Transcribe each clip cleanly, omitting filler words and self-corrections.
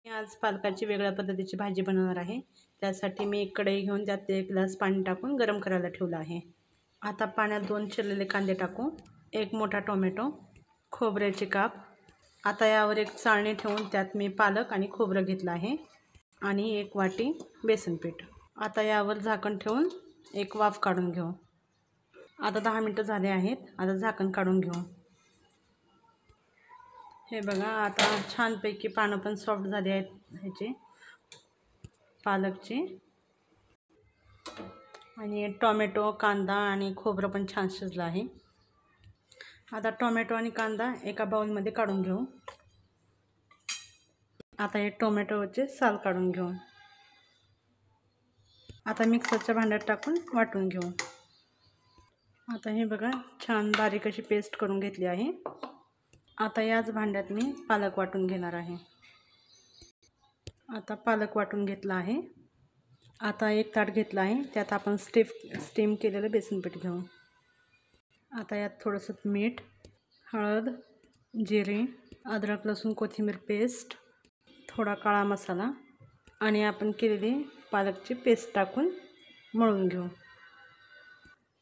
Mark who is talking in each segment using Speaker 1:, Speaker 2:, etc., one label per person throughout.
Speaker 1: मी आज पालकाची वेगळ्या पद्धतीची भाजी बनवणार आहे। त्यासाठी मी एक कढई घेऊन त्यात 1 ग्लास पाणी टाकून गरम करायला ठेवलं आहे। आता पाण्यात 2 चिरलेले कांदे टाकू, 1 मोठा टोमॅटो, खोबऱ्याचे काप। आता यावर एक चाळणी ठेवून त्यात मी पालक आणि खोबरं घेतलं आहे आणि 1 वाटी बेसन पीठ। आता यावर झाकण ठेवून एक वाफ काढून घेऊ। आता 10 मिनिटं झाले आहेत। आता झाकण काढून घेऊ। हे बघा, आता छानपैकी पानं पण सॉफ्ट झाली आहेत ह्याचे पालकचे, आणि टोमॅटो, कांदा आणि खोबरं पण छान शिजलं आहे। आता टोमॅटो आणि कांदा एका बाउलमध्ये काढून घेऊ। आता हे टोमॅटोचे साल काढून घेऊ। आता मिक्सरच्या भांड्यात टाकून वाटून घेऊ। आता हे बघा, छान बारीक अशी पेस्ट करून घेतली आहे। आता याच भांड्यात मी पालक वाटून घेणार आहे। आता पालक वाटून घेतला आहे। आता एक ताट घेतला आहे, त्यात आपण स्टीम केलेलं बेसन पीठ घेऊ। आता यात थोडंसं मीठ, हळद, जिरे, अद्रक लसूण कोथिंबीर पेस्ट, थोडा काळा मसाला आणि आपण केलेली पालकची पेस्ट टाकून मळून घेऊ।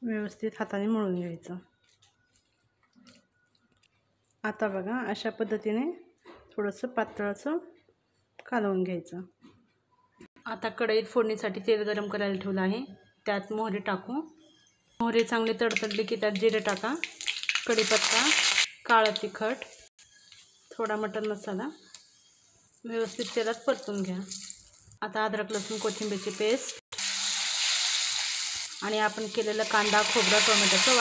Speaker 1: व्यवस्थित हाताने मळून घ्यायचं। आता बघा, अशा पद्धतीने थोडंसं पातळसं कालवून घ्यायचं। आता कढईत फोडणीसाठी तेल गरम करायला ठेवलं आहे, त्यात मोहरी टाकू। मोहरी चांगली तडतडली की त्यात जिरे टाका, कढीपत्ता, काळं तिखट, थोडा मटण मसाला व्यवस्थित तेलात परतून घ्या। आता अद्रक लसूण कोथिंबीरची पेस्ट आणि आपण केलेलं कांदा, खोबरं, टोमॅटोचं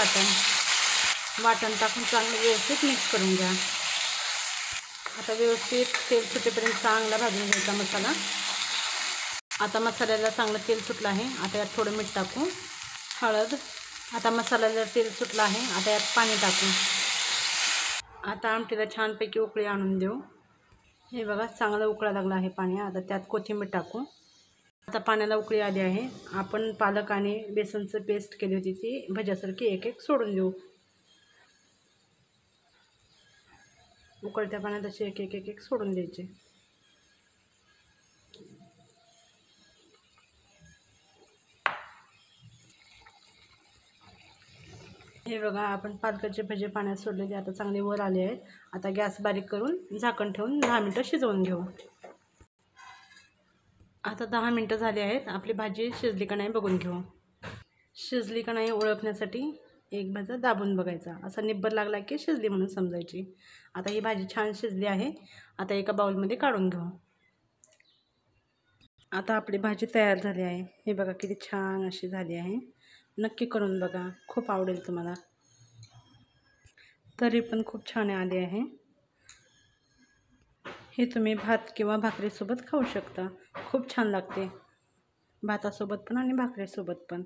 Speaker 1: वाटण टाकून चांगलं व्यवस्थित मिक्स करून घ्या। आता व्यवस्थित तेल सुटेपर्यंत चांगला भाजून घ्यायचा मसाला। आता मसाल्याला चांगलं तेल सुटलं आहे। आता यात थोडं मीठ टाकू, हळद। आता मसाल्याला तेल सुटलं आहे। आता यात पाणी टाकू। आता आमटीला छानपैकी उकळी आणून देऊ। हे बघा, चांगला उकळा लागला आहे पाणी। आता त्यात कोथिंबीर टाकू। आता पाण्याला उकळी आली आहे। आपण पालक आणि बेसनचं पेस्ट केली होती ती भज्यासारखी एक एक सोडून देऊ। उकळत्या पाण्यात असे एक एक सोडून द्यायचे। हे बघा, आपण पालकाचे भजे पाण्यात सोडलेले आता चांगले वर आले आहेत। आता गॅस बारीक करून झाकण ठेवून 10 मिनिटं शिजवून घेऊ। आता 10 मिनिटं झाली आहेत। आपली भाजी शिजली का नाही बघून घेऊ। शिजली का नाही ओळखण्यासाठी एक भाजा दाबून बघायचा, असा निब्बर लागला की शिजली म्हणून समजायची। आता ही भाजी छान शिजली आहे। आता एका बाउलमध्ये काढून घेऊ। आता आपली भाजी तयार झाली आहे। हे बघा, किती छान अशी झाली आहे। नक्की करून बघा, खूप आवडेल तुम्हाला। तरी पण खूप छान आली आहे। हे तुम्ही भात किंवा भाकरीसोबत खाऊ शकता। खूप छान लागते, भातासोबत पण आणि भाकरीसोबत पण।